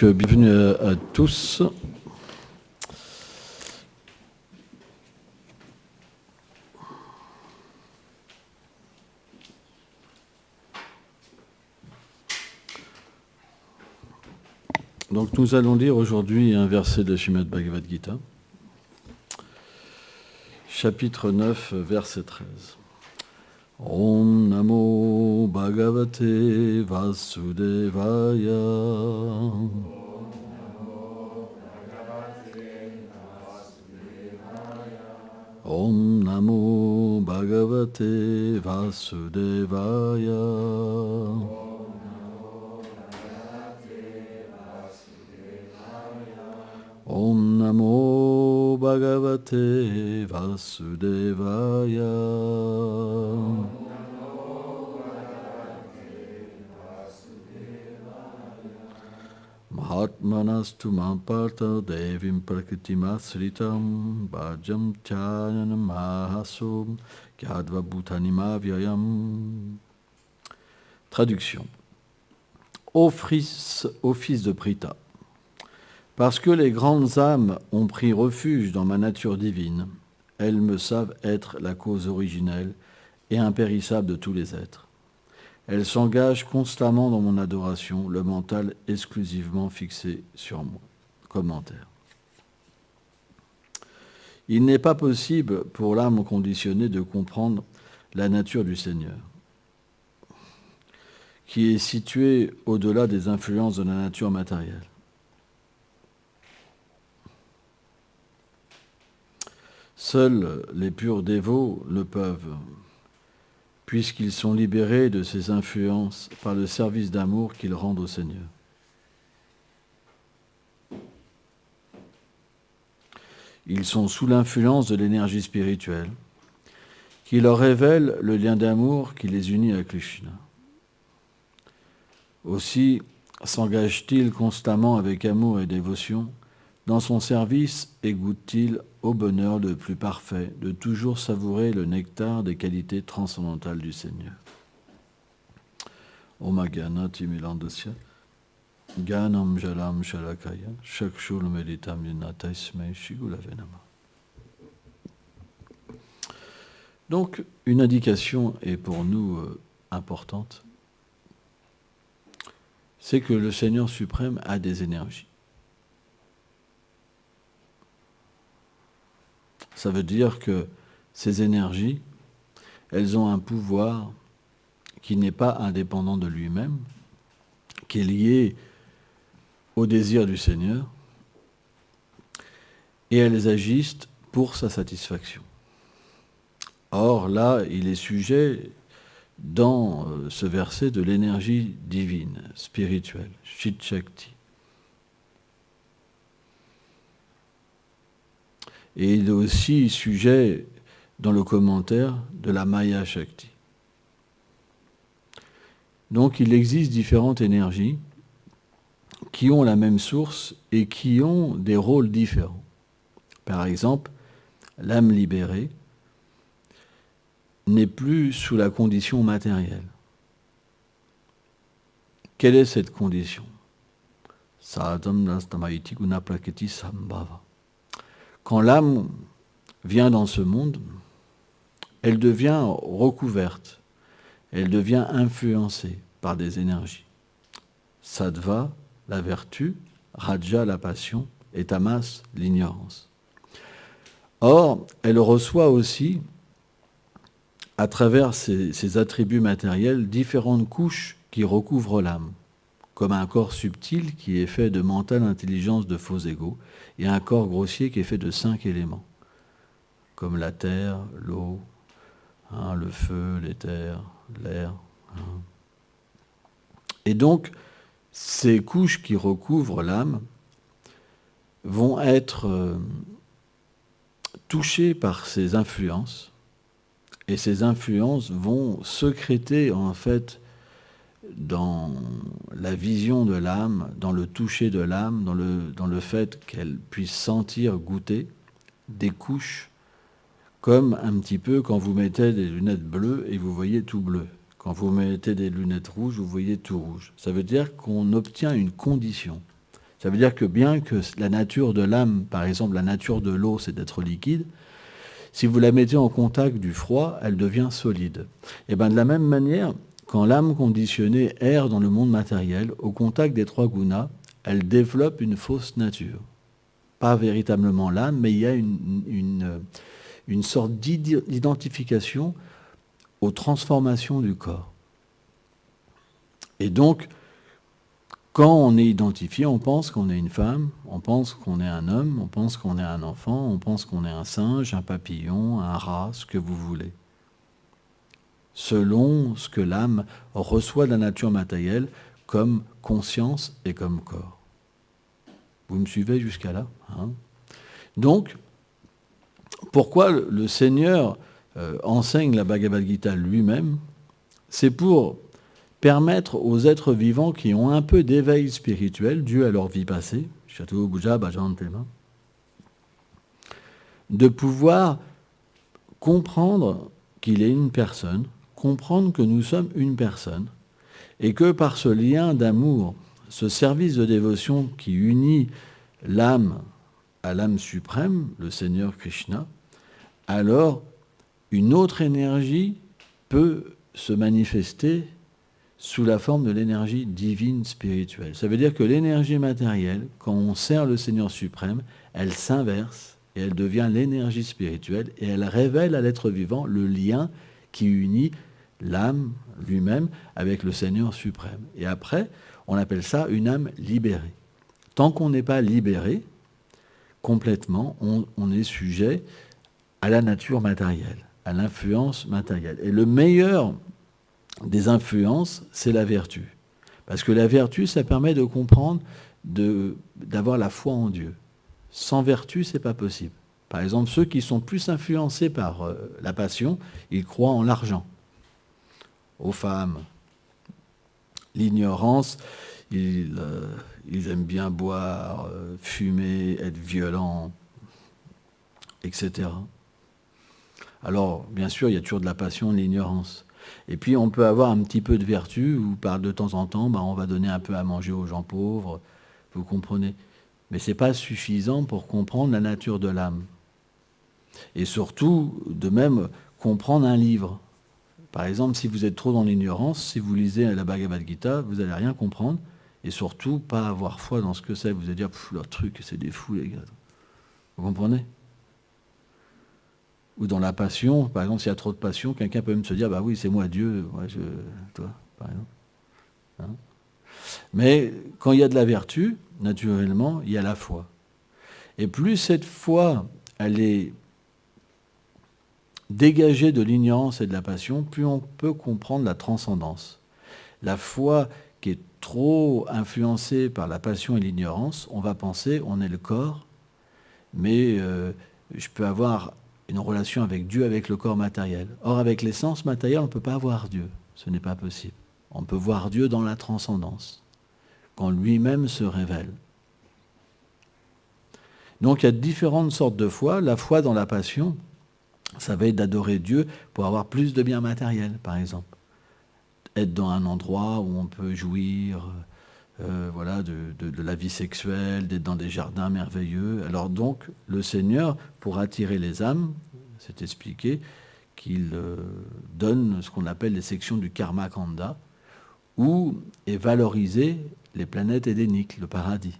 Bienvenue à tous. Donc nous allons lire aujourd'hui un verset de Srimad Bhagavad Gita, chapitre 9, verset 13. Om Namo Bhagavate Vasudevaya. Om Namo Bhagavate Vasudevaya. Om Namo Bhagavate Vasudevaya. Mahatmanastu Mamparta Devim Prakritimasritam Bhajam Tyanam Mahasum Kyadva Bhutanima Vyayam. Traduction. Ô fils de Pritha, parce que les grandes âmes ont pris refuge dans ma nature divine, elles me savent être la cause originelle et impérissable de tous les êtres. Elles s'engagent constamment dans mon adoration, le mental exclusivement fixé sur moi. Commentaire. Il n'est pas possible pour l'âme conditionnée de comprendre la nature du Seigneur, qui est située au-delà des influences de la nature matérielle. Seuls les purs dévots le peuvent, puisqu'ils sont libérés de ces influences par le service d'amour qu'ils rendent au Seigneur. Ils sont sous l'influence de l'énergie spirituelle, qui leur révèle le lien d'amour qui les unit à Krishna. Aussi s'engagent-ils constamment avec amour et dévotion dans son service et goûtent-ils au bonheur le plus parfait de toujours savourer le nectar des qualités transcendantales du Seigneur. Om Gana Timilandasya Ganam Jalam Shalakaya Shakshul Meditam Yinatasmei Shigulavenama. Donc, une indication est pour nous importante, c'est que le Seigneur suprême a des énergies. Ça veut dire que ces énergies, elles ont un pouvoir qui n'est pas indépendant de lui-même, qui est lié au désir du Seigneur, et elles agissent pour sa satisfaction. Or, là, il est sujet, dans ce verset, de l'énergie divine, spirituelle, Chit Shakti. Et il est aussi sujet, dans le commentaire, de la Maya Shakti. Donc il existe différentes énergies qui ont la même source et qui ont des rôles différents. Par exemple, l'âme libérée n'est plus sous la condition matérielle. Quelle est cette condition ? Sadam nastamaiti guna prakriti sambhava. Quand l'âme vient dans ce monde, elle devient recouverte, elle devient influencée par des énergies. Sattva, la vertu, Raja, la passion, et Tamas, l'ignorance. Or, elle reçoit aussi, à travers ces attributs matériels, différentes couches qui recouvrent l'âme, comme un corps subtil qui est fait de mentale intelligence de faux égaux, et un corps grossier qui est fait de 5 éléments, comme la terre, l'eau, le feu, l'éther, l'air. Et donc, ces couches qui recouvrent l'âme vont être touchées par ces influences, et ces influences vont sécréter en fait dans la vision de l'âme, dans le toucher de l'âme, dans le fait qu'elle puisse sentir, goûter des couches, comme un petit peu quand vous mettez des lunettes bleues et vous voyez tout bleu. Quand vous mettez des lunettes rouges, vous voyez tout rouge. Ça veut dire qu'on obtient une condition. Ça veut dire que bien que la nature de l'âme, par exemple la nature de l'eau, c'est d'être liquide, si vous la mettez en contact du froid, elle devient solide. Et bien de la même manière, quand l'âme conditionnée erre dans le monde matériel, au contact des trois gunas, elle développe une fausse nature. Pas véritablement l'âme, mais il y a une sorte d'identification aux transformations du corps. Et donc, quand on est identifié, on pense qu'on est une femme, on pense qu'on est un homme, on pense qu'on est un enfant, on pense qu'on est un singe, un papillon, un rat, ce que vous voulez. Selon ce que l'âme reçoit de la nature matérielle comme conscience et comme corps. Vous me suivez jusqu'à là, hein? Donc, pourquoi le Seigneur enseigne la Bhagavad Gita lui-même? C'est pour permettre aux êtres vivants qui ont un peu d'éveil spirituel dû à leur vie passée, Chateau Bouja, Bhajan Tema, de pouvoir comprendre qu'il est une personne, comprendre que nous sommes une personne, et que par ce lien d'amour, ce service de dévotion qui unit l'âme à l'âme suprême, le Seigneur Krishna, alors une autre énergie peut se manifester sous la forme de l'énergie divine spirituelle. Ça veut dire que l'énergie matérielle, quand on sert le Seigneur suprême, elle s'inverse et elle devient l'énergie spirituelle et elle révèle à l'être vivant le lien qui unit l'âme lui-même avec le Seigneur suprême. Et après, on appelle ça une âme libérée. Tant qu'on n'est pas libéré complètement, on est sujet à la nature matérielle, à l'influence matérielle. Et le meilleur des influences, c'est la vertu. Parce que la vertu, ça permet de comprendre, d'avoir la foi en Dieu. Sans vertu, ce n'est pas possible. Par exemple, ceux qui sont plus influencés par la passion, ils croient en l'argent, aux femmes. L'ignorance, ils aiment bien boire, fumer, être violents, etc. Alors, bien sûr, il y a toujours de la passion, de l'ignorance. Et puis, on peut avoir un petit peu de vertu, où de temps en temps, on va donner un peu à manger aux gens pauvres, vous comprenez. Mais ce n'est pas suffisant pour comprendre la nature de l'âme. Et surtout, de même, comprendre un livre. Par exemple, si vous êtes trop dans l'ignorance, si vous lisez la Bhagavad Gita, vous n'allez rien comprendre, et surtout, pas avoir foi dans ce que c'est. Vous allez dire, leur truc, c'est des fous, les gars. Vous comprenez ? Ou dans la passion, par exemple, s'il y a trop de passion, quelqu'un peut même se dire, bah oui, c'est moi Dieu, toi, par exemple. Hein? Mais quand il y a de la vertu, naturellement, il y a la foi. Et plus cette foi, elle est dégagée de l'ignorance et de la passion, plus on peut comprendre la transcendance. La foi qui est trop influencée par la passion et l'ignorance, on va penser, on est le corps, mais je peux avoir une relation avec Dieu, avec le corps matériel. Or, avec l'essence matérielle, on ne peut pas voir Dieu. Ce n'est pas possible. On peut voir Dieu dans la transcendance, quand lui-même se révèle. Donc, il y a différentes sortes de foi. La foi dans la passion, ça va être d'adorer Dieu pour avoir plus de biens matériels, par exemple. Être dans un endroit où on peut jouir de la vie sexuelle, d'être dans des jardins merveilleux. Alors donc, le Seigneur, pour attirer les âmes, c'est expliqué qu'il donne ce qu'on appelle les sections du Karma Kanda, où est valorisé les planètes édéniques, le paradis.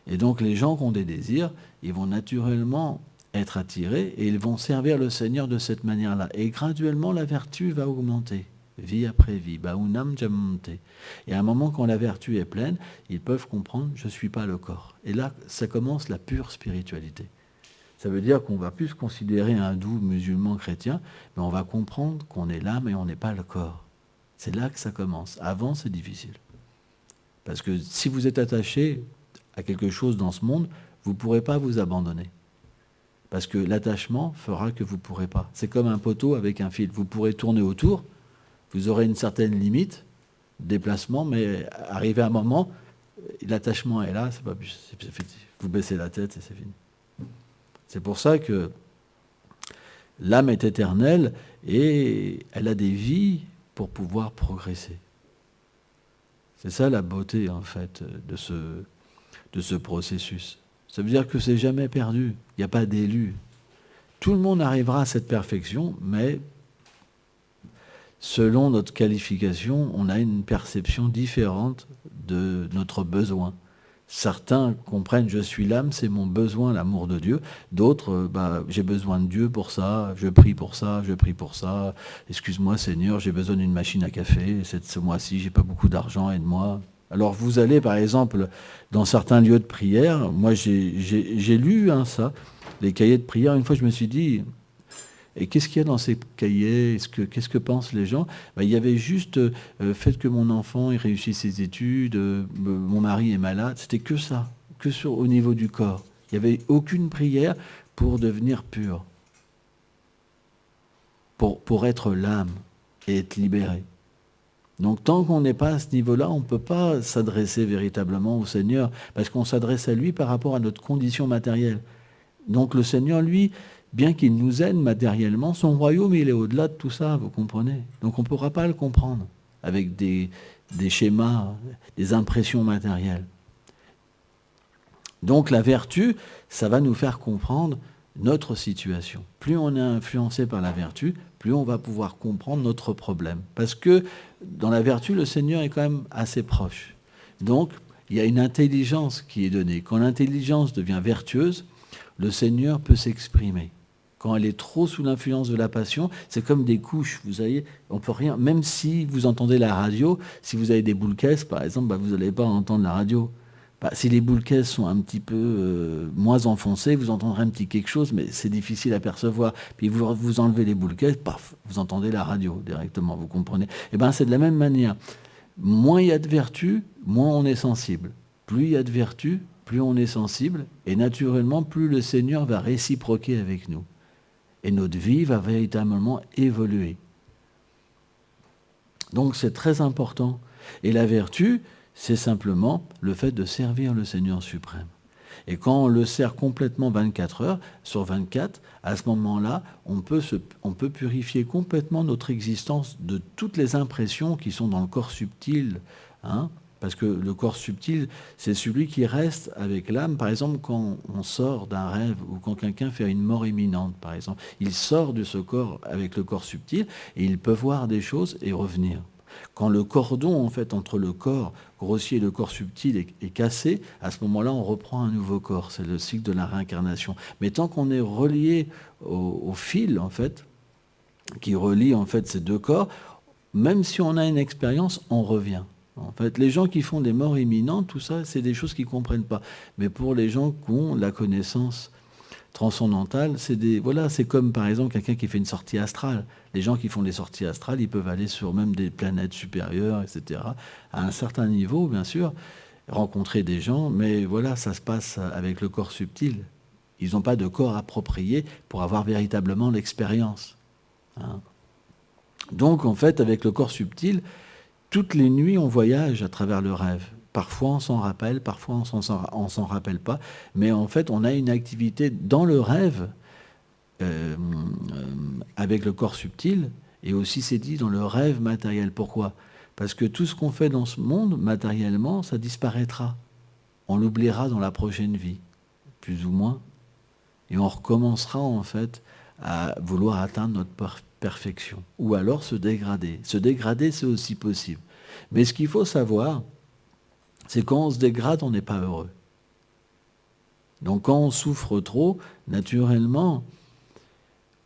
Et donc les gens qui ont des désirs, ils vont naturellement être attirés et ils vont servir le Seigneur de cette manière-là. Et graduellement, la vertu va augmenter. Vie après vie, Baunam Jamante. Et à un moment, quand la vertu est pleine, ils peuvent comprendre, je ne suis pas le corps. Et là, ça commence la pure spiritualité. Ça veut dire qu'on ne va plus se considérer hindou, musulman, chrétien, mais on va comprendre qu'on est l'âme et on n'est pas le corps. C'est là que ça commence. Avant, c'est difficile. Parce que si vous êtes attaché à quelque chose dans ce monde, vous ne pourrez pas vous abandonner. Parce que l'attachement fera que vous ne pourrez pas. C'est comme un poteau avec un fil. Vous pourrez tourner autour, vous aurez une certaine limite, déplacement, mais arrivé à un moment, l'attachement est là, c'est vous baissez la tête et c'est fini. C'est pour ça que l'âme est éternelle et elle a des vies pour pouvoir progresser. C'est ça la beauté, en fait, de de ce processus. Ça veut dire que c'est jamais perdu. Il n'y a pas d'élu. Tout le monde arrivera à cette perfection, mais selon notre qualification, on a une perception différente de notre besoin. Certains comprennent, je suis l'âme, c'est mon besoin, l'amour de Dieu. D'autres, j'ai besoin de Dieu pour ça, je prie pour ça, je prie pour ça. Excuse-moi Seigneur, j'ai besoin d'une machine à café, ce mois-ci, j'ai pas beaucoup d'argent, aide-moi. Alors vous allez par exemple dans certains lieux de prière, moi j'ai lu ça, les cahiers de prière, une fois je me suis dit, et qu'est-ce qu'il y a dans ces cahiers? Qu'est-ce que pensent les gens? Il y avait juste faites que mon enfant il réussisse ses études, mon mari est malade. C'était que ça, au niveau du corps. Il n'y avait aucune prière pour devenir pur, pour être l'âme et être libéré. Donc tant qu'on n'est pas à ce niveau-là, on ne peut pas s'adresser véritablement au Seigneur, parce qu'on s'adresse à lui par rapport à notre condition matérielle. Donc le Seigneur, lui, bien qu'il nous aide matériellement, son royaume, il est au-delà de tout ça, vous comprenez? Donc on ne pourra pas le comprendre avec des schémas, des impressions matérielles. Donc la vertu, ça va nous faire comprendre notre situation. Plus on est influencé par la vertu, plus on va pouvoir comprendre notre problème. Parce que dans la vertu, le Seigneur est quand même assez proche. Donc il y a une intelligence qui est donnée. Quand l'intelligence devient vertueuse, le Seigneur peut s'exprimer. Quand elle est trop sous l'influence de la passion, c'est comme des couches, vous savez, on peut rien, même si vous entendez la radio, si vous avez des boules caisses, par exemple, vous n'allez pas entendre la radio. Si les boules caisses sont un petit peu moins enfoncées, vous entendrez un petit quelque chose, mais c'est difficile à percevoir. Puis vous enlevez les boules caisses, paf, vous entendez la radio directement, vous comprenez? Eh bien, c'est de la même manière. Moins il y a de vertu, moins on est sensible. Plus il y a de vertu, plus on est sensible, et naturellement, plus le Seigneur va réciproquer avec nous. Et notre vie va véritablement évoluer. Donc c'est très important. Et la vertu, c'est simplement le fait de servir le Seigneur suprême. Et quand on le sert complètement 24 heures sur 24, à ce moment-là, on peut purifier complètement notre existence de toutes les impressions qui sont dans le corps subtil, parce que le corps subtil, c'est celui qui reste avec l'âme. Par exemple, quand on sort d'un rêve ou quand quelqu'un fait une mort imminente, par exemple, il sort de ce corps avec le corps subtil et il peut voir des choses et revenir. Quand le cordon, en fait, entre le corps grossier et le corps subtil est cassé, à ce moment-là, on reprend un nouveau corps. C'est le cycle de la réincarnation. Mais tant qu'on est relié au fil, en fait, qui relie, en fait, ces deux corps, même si on a une expérience, on revient. En fait, les gens qui font des morts imminentes, tout ça, c'est des choses qu'ils ne comprennent pas. Mais pour les gens qui ont la connaissance transcendantale, c'est comme par exemple quelqu'un qui fait une sortie astrale. Les gens qui font des sorties astrales, ils peuvent aller sur même des planètes supérieures, etc. À un certain niveau, bien sûr, rencontrer des gens, mais voilà, ça se passe avec le corps subtil. Ils n'ont pas de corps approprié pour avoir véritablement l'expérience. Donc, en fait, avec le corps subtil, toutes les nuits, on voyage à travers le rêve. Parfois, on s'en rappelle, parfois, on s'en rappelle pas. Mais en fait, on a une activité dans le rêve avec le corps subtil, et aussi, c'est dit, dans le rêve matériel. Pourquoi? Parce que tout ce qu'on fait dans ce monde, matériellement, ça disparaîtra. On l'oubliera dans la prochaine vie, plus ou moins. Et on recommencera, en fait, à vouloir atteindre notre perfection. Ou alors se dégrader. Se dégrader, c'est aussi possible. Mais ce qu'il faut savoir, c'est quand on se dégrade, on n'est pas heureux. Donc quand on souffre trop, naturellement,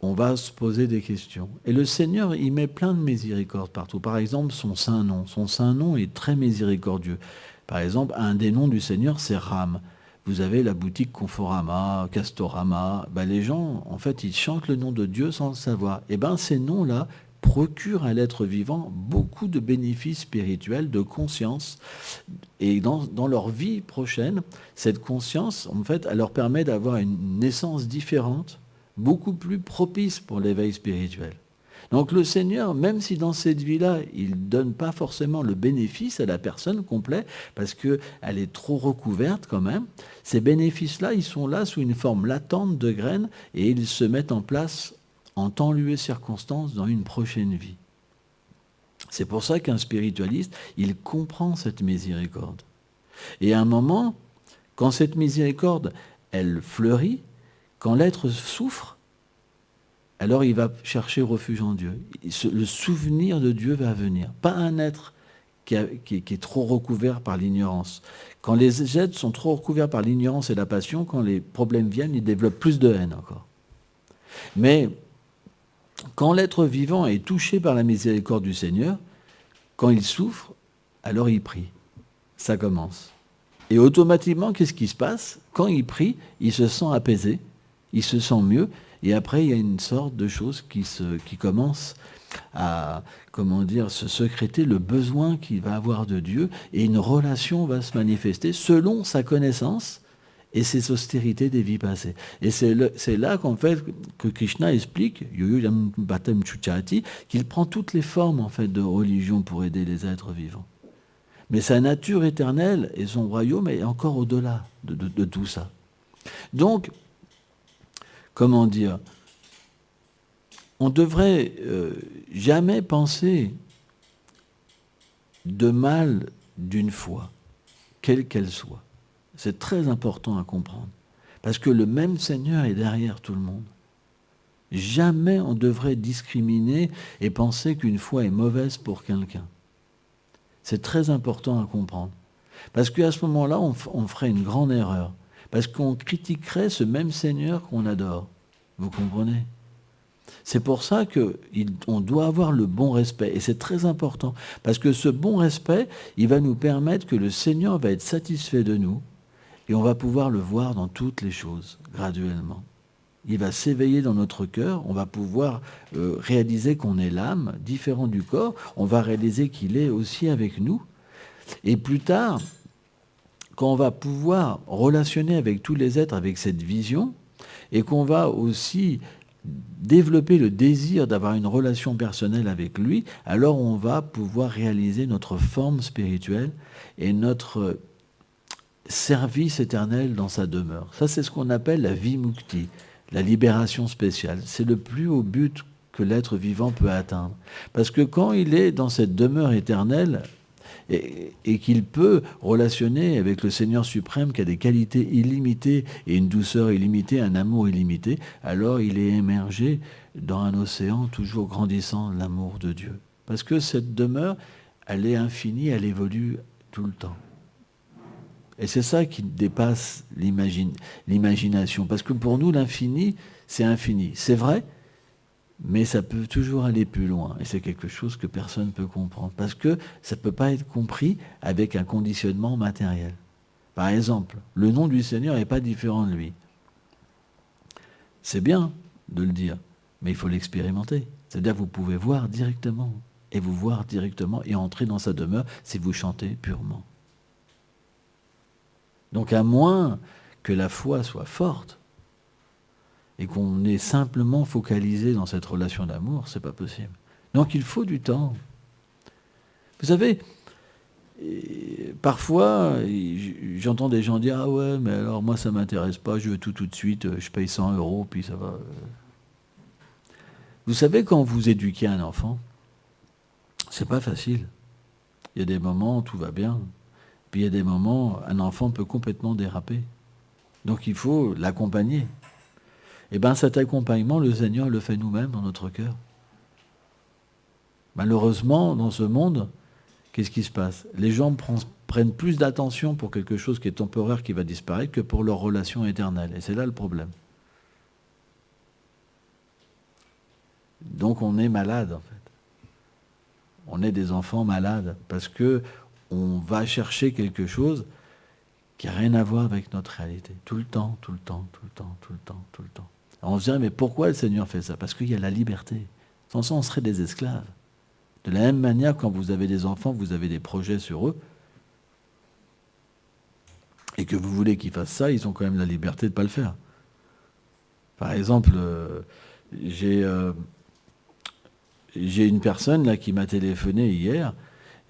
on va se poser des questions. Et le Seigneur, il met plein de miséricorde partout. Par exemple, son saint nom. Son saint nom est très miséricordieux. Par exemple, un des noms du Seigneur, c'est Ram. Vous avez la boutique Conforama, Castorama. Les gens, en fait, ils chantent le nom de Dieu sans le savoir. Et ces noms-là procurent à l'être vivant beaucoup de bénéfices spirituels, de conscience. Et dans leur vie prochaine, cette conscience, en fait, elle leur permet d'avoir une naissance différente, beaucoup plus propice pour l'éveil spirituel. Donc le Seigneur, même si dans cette vie-là, il ne donne pas forcément le bénéfice à la personne complet, parce qu'elle est trop recouverte quand même, ces bénéfices-là, ils sont là sous une forme latente de graines, et ils se mettent en place en temps, lieu et circonstance dans une prochaine vie. C'est pour ça qu'un spiritualiste, il comprend cette miséricorde. Et à un moment, Quand cette miséricorde, elle fleurit, quand l'être souffre, alors il va chercher refuge en Dieu. Le souvenir de Dieu va venir. Pas un être qui est trop recouvert par l'ignorance. Quand les êtres sont trop recouverts par l'ignorance et la passion, quand les problèmes viennent, ils développent plus de haine encore. Mais quand l'être vivant est touché par la miséricorde du Seigneur, quand il souffre, alors il prie. Ça commence. Et automatiquement, qu'est-ce qui se passe? Quand il prie, il se sent apaisé, il se sent mieux, et après, il y a une sorte de chose qui commence à, se sécréter, le besoin qu'il va avoir de Dieu, et une relation va se manifester selon sa connaissance et ses austérités des vies passées. Et c'est là qu'en fait, que Krishna explique, qu'il prend toutes les formes en fait de religion pour aider les êtres vivants. Mais sa nature éternelle et son royaume est encore au-delà de tout ça. Donc, on devrait jamais penser de mal d'une foi, quelle qu'elle soit. C'est très important à comprendre. Parce que le même Seigneur est derrière tout le monde. Jamais on devrait discriminer et penser qu'une foi est mauvaise pour quelqu'un. C'est très important à comprendre. Parce qu'à ce moment-là, on ferait une grande erreur. Parce qu'on critiquerait ce même Seigneur qu'on adore. Vous comprenez? C'est pour ça qu'on doit avoir le bon respect. Et c'est très important. Parce que ce bon respect, il va nous permettre que le Seigneur va être satisfait de nous. Et on va pouvoir le voir dans toutes les choses, graduellement. Il va s'éveiller dans notre cœur, on va pouvoir réaliser qu'on est l'âme, différent du corps, on va réaliser qu'il est aussi avec nous. Et plus tard, quand on va pouvoir relationner avec tous les êtres avec cette vision, et qu'on va aussi développer le désir d'avoir une relation personnelle avec lui, alors on va pouvoir réaliser notre forme spirituelle et notre service éternel dans sa demeure. Ça, c'est ce qu'on appelle la vimukti, la libération spéciale. C'est le plus haut but que l'être vivant peut atteindre. Parce que quand il est dans cette demeure éternelle et qu'il peut relationner avec le Seigneur suprême qui a des qualités illimitées et une douceur illimitée, un amour illimité, alors il est émergé dans un océan toujours grandissant de l'amour de Dieu. Parce que cette demeure, elle est infinie, elle évolue tout le temps. Et c'est ça qui dépasse l'imagination. Parce que pour nous, l'infini, c'est infini. C'est vrai, mais ça peut toujours aller plus loin. Et c'est quelque chose que personne ne peut comprendre. Parce que ça ne peut pas être compris avec un conditionnement matériel. Par exemple, le nom du Seigneur n'est pas différent de lui. C'est bien de le dire, mais il faut l'expérimenter. C'est-à-dire que vous pouvez voir directement, et vous voir directement, et entrer dans sa demeure si vous chantez purement. Donc à moins que la foi soit forte et qu'on est simplement focalisé dans cette relation d'amour, c'est pas possible. Donc il faut du temps. Vous savez, parfois j'entends des gens dire « Ah ouais, mais alors moi ça m'intéresse pas, je veux tout de suite, je paye 100 €, puis ça va. » Vous savez, quand vous éduquez un enfant, c'est pas facile. Il y a des moments où tout va bien. Puis il y a des moments, un enfant peut complètement déraper. Donc il faut l'accompagner. Et bien cet accompagnement, le Seigneur le fait nous-mêmes dans notre cœur. Malheureusement, dans ce monde, qu'est-ce qui se passe? Les gens prennent plus d'attention pour quelque chose qui est temporaire, qui va disparaître, que pour leur relation éternelle. Et c'est là le problème. Donc on est malade, en fait. On est des enfants malades, parce que on va chercher quelque chose qui n'a rien à voir avec notre réalité. Tout le temps, tout le temps, tout le temps, tout le temps, tout le temps. Alors on se dirait, mais pourquoi le Seigneur fait ça? Parce qu'il y a la liberté. Sans ça, on serait des esclaves. De la même manière, quand vous avez des enfants, vous avez des projets sur eux, et que vous voulez qu'ils fassent ça, ils ont quand même la liberté de ne pas le faire. Par exemple, j'ai une personne là qui m'a téléphoné hier,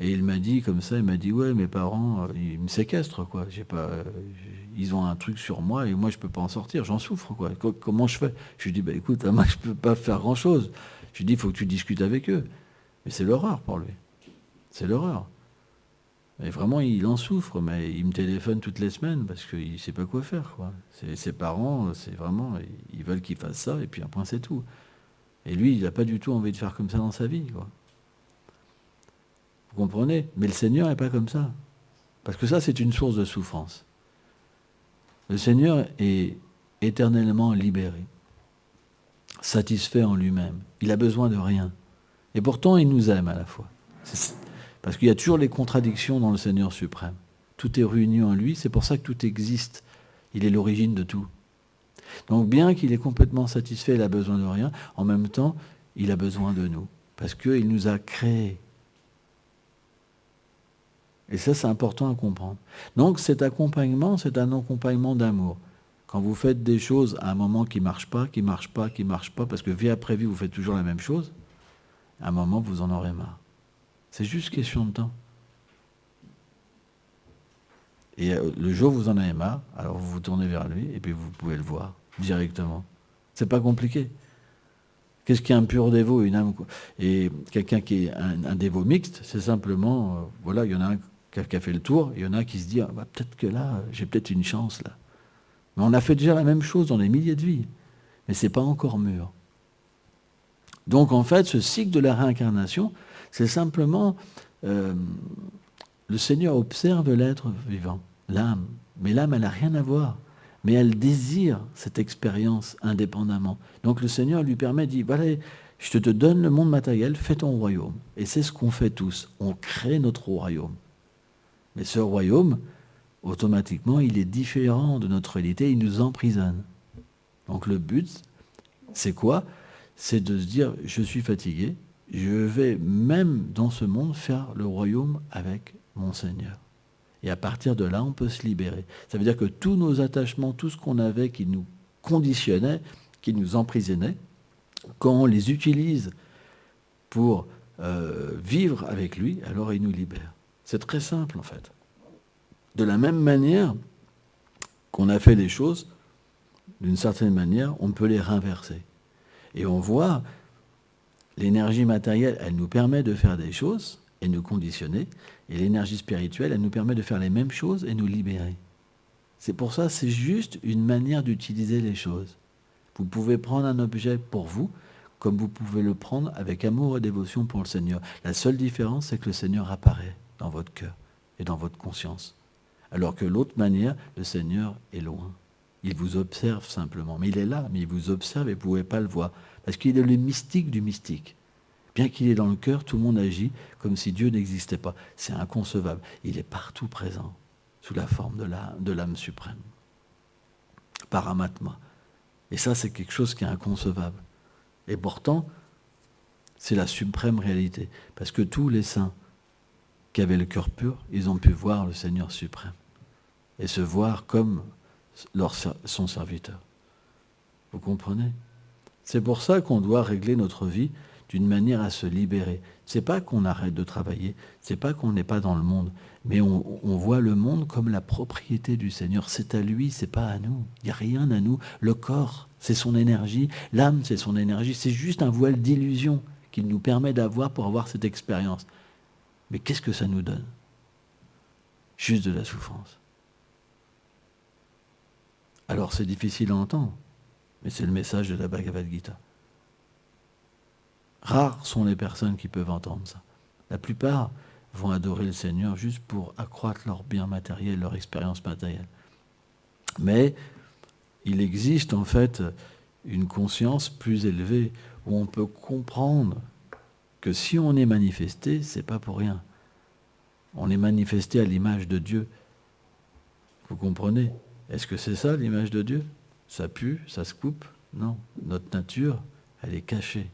et il m'a dit comme ça, il m'a dit « Ouais, mes parents, ils me séquestrent, quoi. Ils ont un truc sur moi et moi, je peux pas en sortir. J'en souffre, quoi. Comment je fais ?» Je lui dis « Bah écoute, moi, je peux pas faire grand-chose. » Je lui dis « Il faut que tu discutes avec eux. » Mais c'est l'horreur pour lui. C'est l'horreur. Et vraiment, il en souffre, mais il me téléphone toutes les semaines parce qu'il ne sait pas quoi faire, quoi. Ses parents, c'est vraiment, ils veulent qu'il fasse ça, et puis après, c'est tout. Et lui, il n'a pas du tout envie de faire comme ça dans sa vie, quoi. Vous comprenez? Mais le Seigneur n'est pas comme ça. Parce que ça, c'est une source de souffrance. Le Seigneur est éternellement libéré, satisfait en lui-même. Il a besoin de rien. Et pourtant, il nous aime à la fois. Parce qu'il y a toujours les contradictions dans le Seigneur suprême. Tout est réuni en lui, c'est pour ça que tout existe. Il est l'origine de tout. Donc bien qu'il est complètement satisfait, il a besoin de rien, en même temps, il a besoin de nous. Parce qu'il nous a créés. Et ça, c'est important à comprendre. Donc cet accompagnement, c'est un accompagnement d'amour. Quand vous faites des choses à un moment qui ne marchent pas, parce que vie après vie, vous faites toujours la même chose, à un moment, vous en aurez marre. C'est juste question de temps. Et le jour où vous en avez marre, alors vous vous tournez vers lui et puis vous pouvez le voir directement. C'est pas compliqué. Qu'est-ce qu'un pur dévot, une âme, et quelqu'un qui est un dévot mixte, c'est simplement, voilà, il y en a un qui a fait le tour, il y en a qui se dit, ah, bah, peut-être que là, j'ai peut-être une chance là. Mais on a fait déjà la même chose dans des milliers de vies, mais c'est pas encore mûr. Donc en fait, ce cycle de la réincarnation, c'est simplement le Seigneur observe l'être vivant, l'âme. Mais l'âme, elle n'a rien à voir. Mais elle désire cette expérience indépendamment. Donc le Seigneur lui permet, dit, voilà, je te donne le monde matériel, fais ton royaume. Et c'est ce qu'on fait tous. On crée notre royaume. Mais ce royaume, automatiquement, il est différent de notre réalité, il nous emprisonne. Donc le but, c'est quoi? C'est de se dire, je suis fatigué, je vais même dans ce monde faire le royaume avec mon Seigneur. Et à partir de là, on peut se libérer. Ça veut dire que tous nos attachements, tout ce qu'on avait qui nous conditionnait, qui nous emprisonnait, quand on les utilise pour vivre avec lui, alors il nous libère. C'est très simple en fait. De la même manière qu'on a fait les choses, d'une certaine manière, on peut les réinverser. Et on voit, l'énergie matérielle, elle nous permet de faire des choses et nous conditionner, et l'énergie spirituelle, elle nous permet de faire les mêmes choses et nous libérer. C'est pour ça, c'est juste une manière d'utiliser les choses. Vous pouvez prendre un objet pour vous, comme vous pouvez le prendre avec amour et dévotion pour le Seigneur. La seule différence, c'est que le Seigneur apparaît dans votre cœur et dans votre conscience. Alors que l'autre manière, le Seigneur est loin. Il vous observe simplement. Mais il est là, mais il vous observe et vous ne pouvez pas le voir. Parce qu'il est le mystique du mystique. Bien qu'il est dans le cœur, tout le monde agit comme si Dieu n'existait pas. C'est inconcevable. Il est partout présent, sous la forme de l'âme suprême. Paramatma. Et ça, c'est quelque chose qui est inconcevable. Et pourtant, c'est la suprême réalité. Parce que tous les saints qui avaient le cœur pur, ils ont pu voir le Seigneur suprême. Et se voir comme son serviteur. Vous comprenez? C'est pour ça qu'on doit régler notre vie d'une manière à se libérer. C'est pas qu'on arrête de travailler, c'est pas qu'on n'est pas dans le monde, mais on voit le monde comme la propriété du Seigneur. C'est à lui, c'est pas à nous. Il n'y a rien à nous. Le corps, c'est son énergie. L'âme, c'est son énergie. C'est juste un voile d'illusion qu'il nous permet d'avoir pour avoir cette expérience. Mais qu'est-ce que ça nous donne? Juste de la souffrance. Alors c'est difficile à entendre, mais c'est le message de la Bhagavad Gita. Rares sont les personnes qui peuvent entendre ça. La plupart vont adorer le Seigneur juste pour accroître leur bien matériel, leur expérience matérielle. Mais il existe en fait une conscience plus élevée où on peut comprendre que si on est manifesté, c'est pas pour rien. On est manifesté à l'image de Dieu. Vous comprenez? Est-ce que c'est ça l'image de Dieu? Ça pue, ça se coupe? Non. Notre nature, elle est cachée.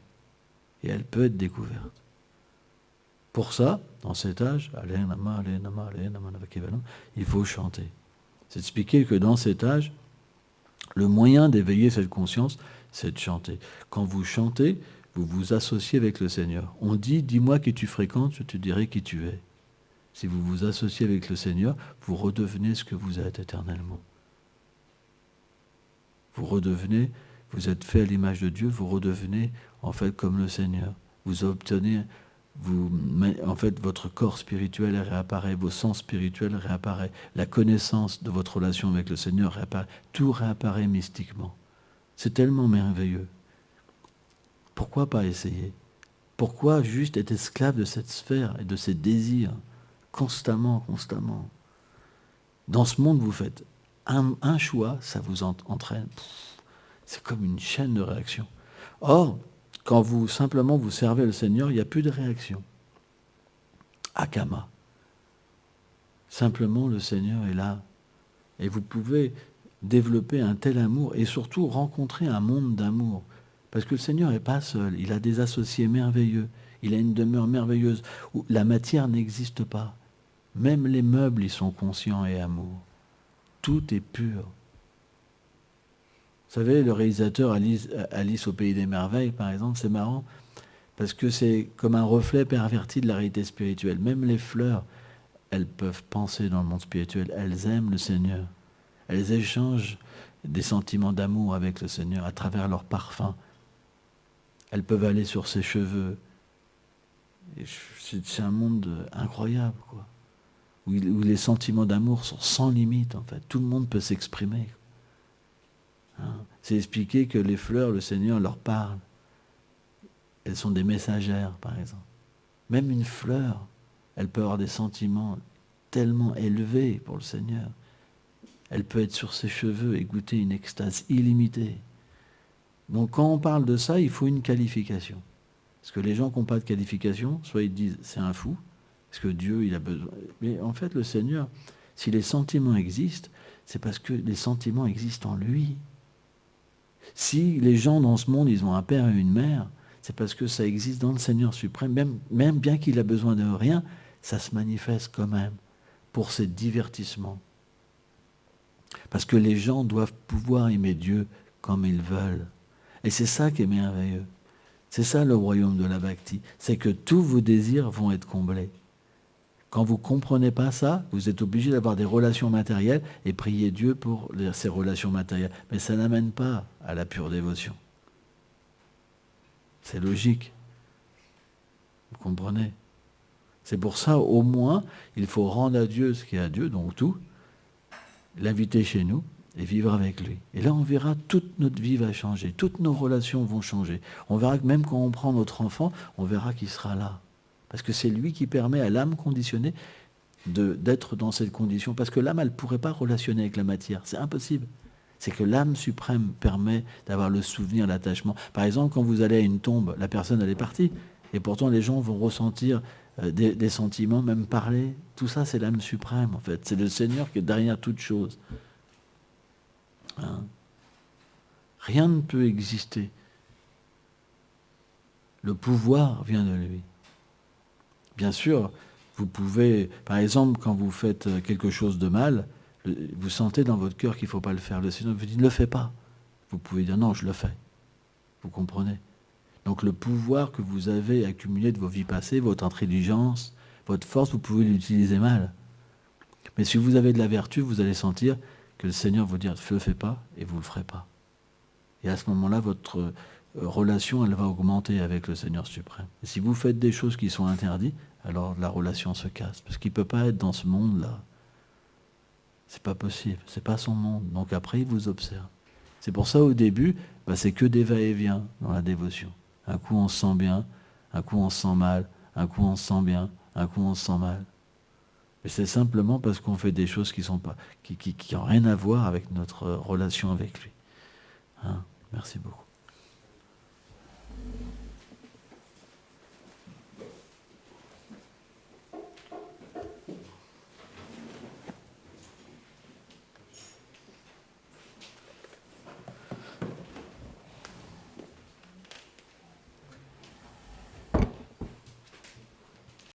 Et elle peut être découverte. Pour ça, dans cet âge, il faut chanter. C'est expliquer que dans cet âge, le moyen d'éveiller cette conscience, c'est de chanter. Quand vous chantez, vous vous associez avec le Seigneur. On dit, dis-moi qui tu fréquentes, je te dirai qui tu es. Si vous vous associez avec le Seigneur, vous redevenez ce que vous êtes éternellement. Vous redevenez, vous êtes fait à l'image de Dieu, vous redevenez en fait comme le Seigneur. Vous obtenez en fait, votre corps spirituel réapparaît, vos sens spirituels réapparaissent, la connaissance de votre relation avec le Seigneur réapparaît, tout réapparaît mystiquement. C'est tellement merveilleux. Pourquoi pas essayer? Pourquoi juste être esclave de cette sphère et de ces désirs constamment, constamment? Dans ce monde, vous faites un choix, ça vous entraîne. C'est comme une chaîne de réaction. Or, quand vous simplement vous servez le Seigneur, il n'y a plus de réaction. Akama. Simplement, le Seigneur est là. Et vous pouvez développer un tel amour et surtout rencontrer un monde d'amour. Parce que le Seigneur n'est pas seul. Il a des associés merveilleux. Il a une demeure merveilleuse où la matière n'existe pas. Même les meubles, ils sont conscients et amour. Tout est pur. Vous savez, le réalisateur Alice au Pays des Merveilles, par exemple, c'est marrant, parce que c'est comme un reflet perverti de la réalité spirituelle. Même les fleurs, elles peuvent penser dans le monde spirituel. Elles aiment le Seigneur. Elles échangent des sentiments d'amour avec le Seigneur à travers leur parfum. Elles peuvent aller sur ses cheveux. C'est un monde incroyable, quoi. Où les sentiments d'amour sont sans limite, en fait. Tout le monde peut s'exprimer. C'est expliqué que les fleurs, le Seigneur leur parle. Elles sont des messagères, par exemple. Même une fleur, elle peut avoir des sentiments tellement élevés pour le Seigneur. Elle peut être sur ses cheveux et goûter une extase illimitée. Donc quand on parle de ça, il faut une qualification. Parce que les gens qui n'ont pas de qualification, soit ils disent c'est un fou, parce que Dieu, il a besoin. Mais en fait, le Seigneur, si les sentiments existent, c'est parce que les sentiments existent en lui. Si les gens dans ce monde, ils ont un père et une mère, c'est parce que ça existe dans le Seigneur suprême. Même bien qu'il a besoin de rien, ça se manifeste quand même pour ces divertissements. Parce que les gens doivent pouvoir aimer Dieu comme ils veulent. Et c'est ça qui est merveilleux. C'est ça le royaume de la bhakti. C'est que tous vos désirs vont être comblés. Quand vous ne comprenez pas ça, vous êtes obligé d'avoir des relations matérielles et prier Dieu pour ces relations matérielles. Mais ça n'amène pas à la pure dévotion. C'est logique. Vous comprenez? C'est pour ça, au moins, il faut rendre à Dieu ce qui est à Dieu, donc tout, l'inviter chez nous et vivre avec lui. Et là, on verra toute notre vie va changer, toutes nos relations vont changer. On verra que même quand on prend notre enfant, on verra qu'il sera là. Parce que c'est lui qui permet à l'âme conditionnée d'être dans cette condition. Parce que l'âme, elle ne pourrait pas relationner avec la matière. C'est impossible. C'est que l'âme suprême permet d'avoir le souvenir, l'attachement. Par exemple, quand vous allez à une tombe, la personne, elle est partie. Et pourtant, les gens vont ressentir des sentiments, même parler. Tout ça, c'est l'âme suprême, en fait. C'est le Seigneur qui est derrière toute chose. Hein? Rien ne peut exister. Le pouvoir vient de lui. Bien sûr, vous pouvez, par exemple, quand vous faites quelque chose de mal, vous sentez dans votre cœur qu'il ne faut pas le faire. Le Seigneur vous dit, ne le fais pas. Vous pouvez dire, non, je le fais. Vous comprenez? Donc le pouvoir que vous avez accumulé de vos vies passées, votre intelligence, votre force, vous pouvez l'utiliser mal. Mais si vous avez de la vertu, vous allez sentir que le Seigneur vous dit, ne le fais pas, et vous ne le ferez pas. Et à ce moment-là, votre relation, elle va augmenter avec le Seigneur suprême. Et si vous faites des choses qui sont interdites, alors la relation se casse. Parce qu'il ne peut pas être dans ce monde-là. C'est pas possible. C'est pas son monde. Donc après, il vous observe. C'est pour ça, au début, c'est que des va-et-vient dans la dévotion. Un coup, on se sent bien. Un coup, on se sent mal. Un coup, on se sent bien. Un coup, on se sent mal. Et c'est simplement parce qu'on fait des choses qui n'ont rien à voir avec notre relation avec lui. Hein? Merci beaucoup.